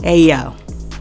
Hey yo,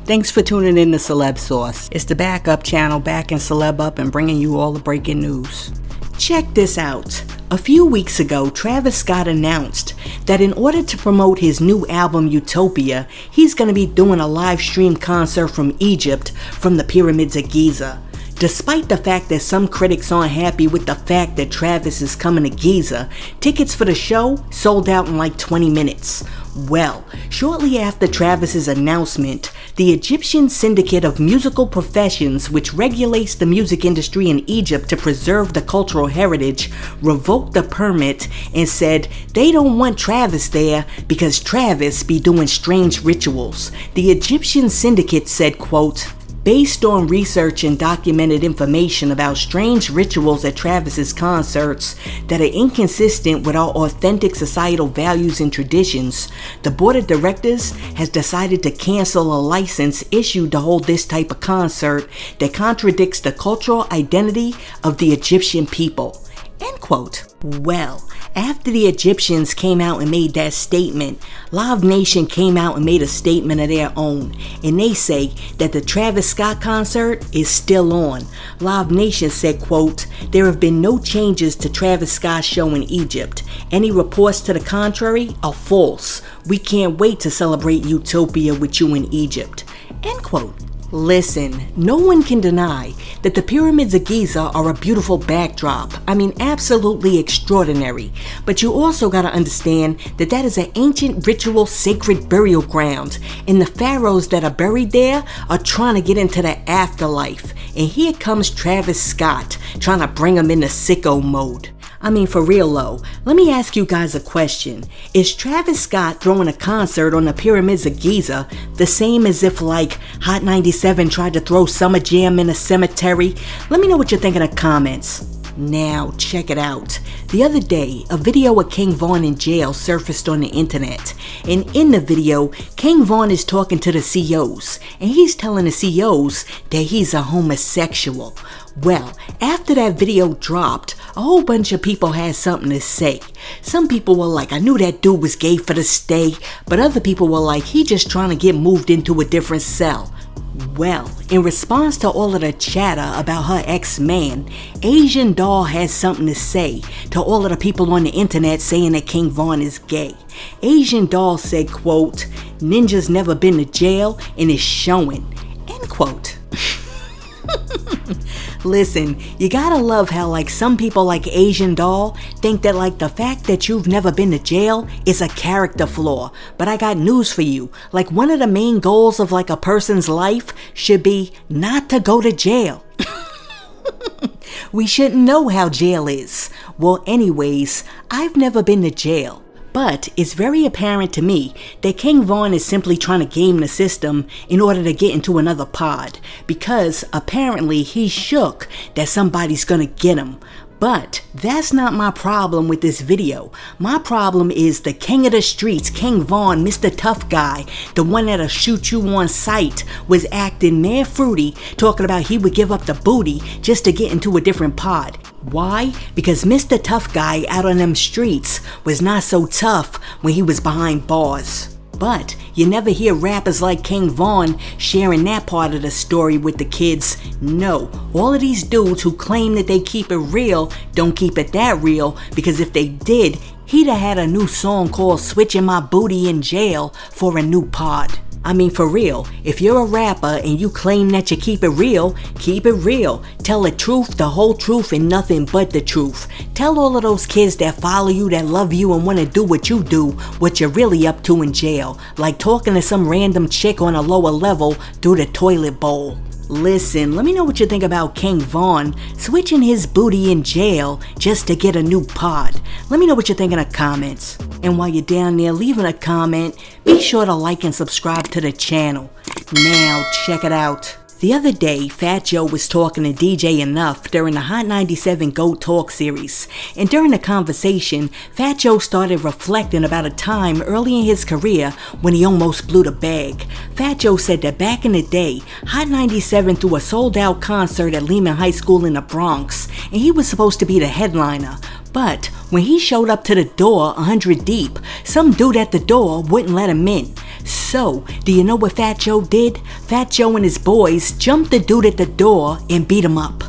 thanks for tuning in to Celeb Sauce. It's the backup channel backing Celeb up and bringing you all the breaking news. Check this out. A few weeks ago, Travis Scott announced that in order to promote his new album Utopia, he's going to be doing a live stream concert from Egypt from the pyramids of Giza. Despite the fact that some critics aren't happy with the fact that Travis is coming to Giza, tickets for the show sold out in like 20 minutes. Well, shortly after Travis's announcement, the Egyptian Syndicate of Musical Professions, which regulates the music industry in Egypt to preserve the cultural heritage, revoked the permit and said they don't want Travis there because Travis be doing strange rituals. The Egyptian Syndicate said, quote, "Based on research and documented information about strange rituals at Travis's concerts that are inconsistent with our authentic societal values and traditions, the board of directors has decided to cancel a license issued to hold this type of concert that contradicts the cultural identity of the Egyptian people." End quote. Well, after the Egyptians came out and made that statement, Live Nation came out and made a statement of their own, and they say that the Travis Scott concert is still on. Live Nation said, quote, "There have been no changes to Travis Scott's show in Egypt. Any reports to the contrary are false. We can't wait to celebrate Utopia with you in Egypt." End quote. Listen, no one can deny that the pyramids of Giza are a beautiful backdrop. I mean, absolutely extraordinary. But you also gotta understand that that is an ancient ritual sacred burial ground, and the pharaohs that are buried there are trying to get into the afterlife. And here comes Travis Scott trying to bring them into sicko mode. I mean, for real though, let me ask you guys a question. Is Travis Scott throwing a concert on the pyramids of Giza the same as if like Hot 97 tried to throw Summer Jam in a cemetery? Let me know what you think in the comments. Now, check it out. The other day, a video of King Von in jail surfaced on the internet. And in the video, King Von is talking to the CEOs, and he's telling the CEOs that he's a homosexual. Well, after that video dropped, a whole bunch of people had something to say. Some people were like, "I knew that dude was gay for the stay," but other people were like, "He just trying to get moved into a different cell." Well, in response to all of the chatter about her ex-man, Asian Doll has something to say to all of the people on the internet saying that King Von is gay. Asian Doll said, quote, "Ninja's never been to jail and is showing." End quote. Listen, you gotta love how like some people like Asian Doll think that like the fact that you've never been to jail is a character flaw. But I got news for you. Like one of the main goals of like a person's life should be not to go to jail. We shouldn't know how jail is. Well, anyways, I've never been to jail. But it's very apparent to me that King Von is simply trying to game the system in order to get into another pod, because apparently he's shook that somebody's gonna get him. But that's not my problem with this video. My problem is the king of the streets, King Von, Mr. Tough Guy, the one that'll shoot you on sight, was acting mad fruity, talking about he would give up the booty just to get into a different pod. Why? Because Mr. Tough Guy out on them streets was not so tough when he was behind bars. But you never hear rappers like King Von sharing that part of the story with the kids. No, all of these dudes who claim that they keep it real don't keep it that real, because if they did, he'd have had a new song called "Switching My Booty in Jail" for a new pod. I mean, for real, if you're a rapper and you claim that you keep it real, keep it real. Tell the truth, the whole truth, and nothing but the truth. Tell all of those kids that follow you, that love you and want to do what you do, what you're really up to in jail. Like talking to some random chick on a lower level through the toilet bowl. Listen, let me know what you think about King Von switching his booty in jail just to get a new pod. Let me know what you think in the comments. And while you're down there leaving a comment, be sure to like and subscribe to the channel. Now, check it out. The other day, Fat Joe was talking to DJ Enough during the Hot 97 Go Talk series, and during the conversation, Fat Joe started reflecting about a time early in his career when he almost blew the bag. Fat Joe said that back in the day, Hot 97 threw a sold-out concert at Lehman High School in the Bronx, and he was supposed to be the headliner. But when he showed up to the door 100 deep, some dude at the door wouldn't let him in. So, do you know what Fat Joe did? Fat Joe and his boys jumped the dude at the door and beat him up.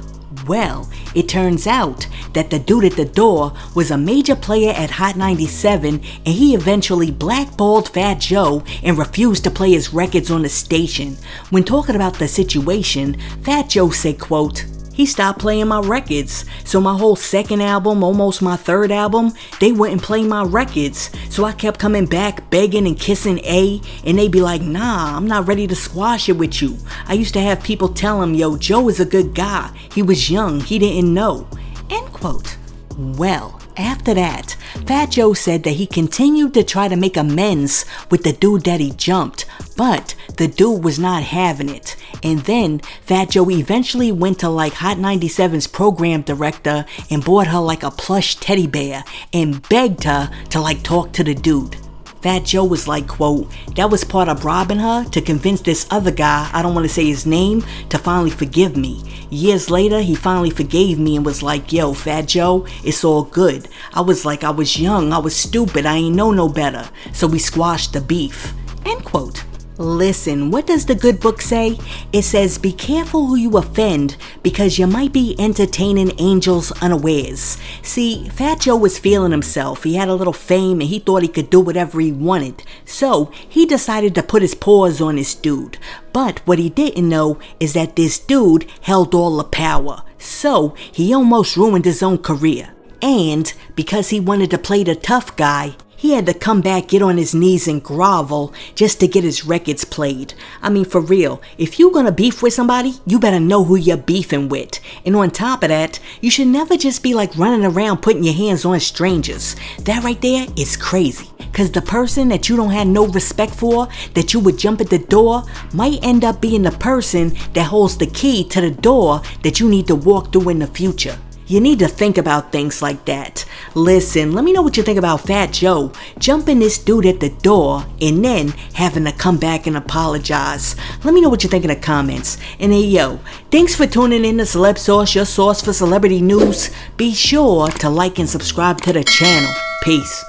Well, it turns out that the dude at the door was a major player at Hot 97, and he eventually blackballed Fat Joe and refused to play his records on the station. When talking about the situation, Fat Joe said, quote, "He stopped playing my records, so my whole second album, almost my third album, they wouldn't play my records. So I kept coming back begging and kissing A, and they'd be like, nah, I'm not ready to squash it with you. I used to have people tell him, yo, Joe is a good guy. He was young, he didn't know." End quote. Well, after that, Fat Joe said that he continued to try to make amends with the dude that he jumped, but the dude was not having it. And then Fat Joe eventually went to like Hot 97's program director and bought her like a plush teddy bear and begged her to like talk to the dude. Fat Joe was like, quote, "That was part of robbing her to convince this other guy, I don't want to say his name, to finally forgive me. Years later, he finally forgave me and was like, yo, Fat Joe, it's all good. I was like, I was young, I was stupid, I ain't know no better. So we squashed the beef." End quote. Listen, what does the good book say? It says, be careful who you offend because you might be entertaining angels unawares. See, Fat Joe was feeling himself. He had a little fame and he thought he could do whatever he wanted. So he decided to put his paws on this dude. But what he didn't know is that this dude held all the power. So he almost ruined his own career. And because he wanted to play the tough guy, he had to come back, get on his knees and grovel just to get his records played. I mean, for real, if you're gonna beef with somebody, you better know who you're beefing with. And on top of that, you should never just be like running around putting your hands on strangers. That right there is crazy. Cause the person that you don't have no respect for, that you would jump at the door, might end up being the person that holds the key to the door that you need to walk through in the future. You need to think about things like that. Listen, let me know what you think about Fat Joe jumping this dude at the door and then having to come back and apologize. Let me know what you think in the comments. And hey yo, thanks for tuning in to Celeb Sauce, your source for celebrity news. Be sure to like and subscribe to the channel. Peace.